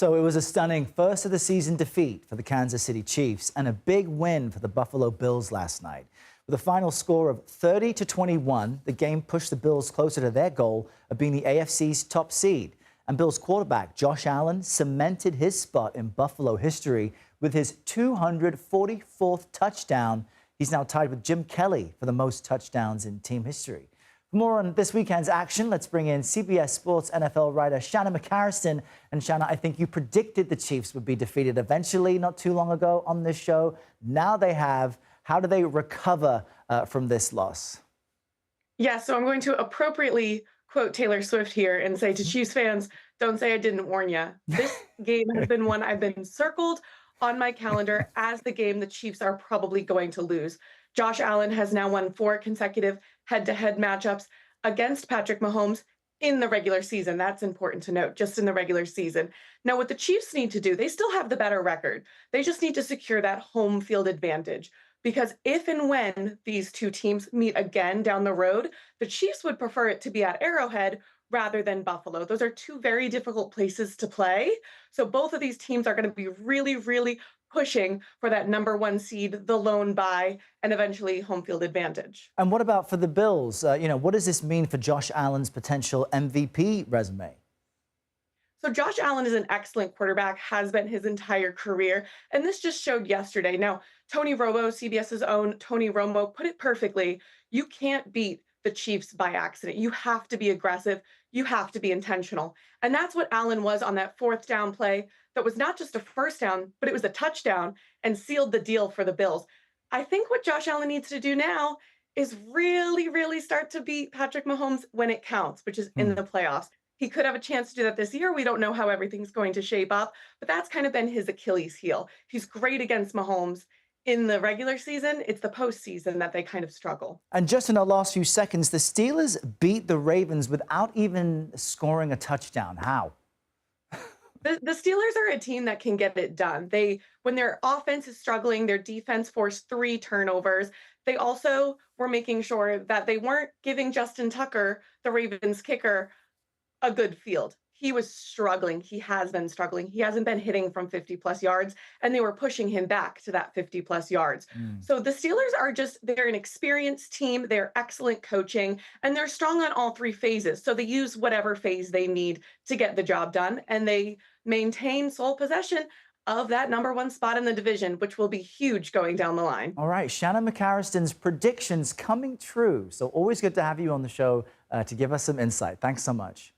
So it was a stunning first of the season defeat for the Kansas City Chiefs and a big win for the Buffalo Bills last night. With a final score of 30-21, the game pushed the Bills closer to their goal of being the AFC's top seed. And Bills quarterback Josh Allen cemented his spot in Buffalo history with his 244th touchdown. He's now tied with Jim Kelly for the most touchdowns in team history. For more on this weekend's action, let's bring in CBS Sports NFL writer Shanna McCarriston. And Shanna, I think you predicted the Chiefs would be defeated eventually not too long ago on this show. Now they have. How do they recover from this loss? Yeah, so I'm going to appropriately quote Taylor Swift here and say to Chiefs fans, don't say I didn't warn you. This game has been one I've been circled on my calendar as the game the Chiefs are probably going to lose. Josh Allen has now won 4 consecutive head-to-head matchups against Patrick Mahomes in the regular season. That's important to note, just in the regular season. Now, what the Chiefs need to do, they still have the better record. They just need to secure that home field advantage. Because if and when these two teams meet again down the road, the Chiefs would prefer it to be at Arrowhead rather than Buffalo. Those are two very difficult places to play. So both of these teams are going to be really, really pushing for that #1 seed, the lone bye, and eventually home field advantage. And what about for the Bills? What does this mean for Josh Allen's potential MVP resume? So Josh Allen is an excellent quarterback, has been his entire career, and this just showed yesterday. Now, Tony Romo, CBS's own Tony Romo, put it perfectly. You can't beat the Chiefs by accident. You have to be aggressive. You have to be intentional. And that's what Allen was on that 4th down play that was not just a first down, but it was a touchdown and sealed the deal for the Bills. I think what Josh Allen needs to do now is really, really start to beat Patrick Mahomes when it counts, which is in the playoffs. He could have a chance to do that this year. We don't know how everything's going to shape up, but that's kind of been his Achilles heel. He's great against Mahomes. In the regular season, it's the postseason that they kind of struggle. And just in the last few seconds, the Steelers beat the Ravens without even scoring a touchdown. How? The Steelers are a team that can get it done. When their offense is struggling, their defense forced 3 turnovers. They also were making sure that they weren't giving Justin Tucker, the Ravens kicker, a good field. He was struggling. He has been struggling. He hasn't been hitting from 50-plus yards, and they were pushing him back to that 50-plus yards. So the Steelers they're an experienced team. They're excellent coaching, and they're strong on all 3 phases. So they use whatever phase they need to get the job done, and they maintain sole possession of that #1 spot in the division, which will be huge going down the line. All right, Shanna McCarriston's predictions coming true. So always good to have you on the show to give us some insight. Thanks so much.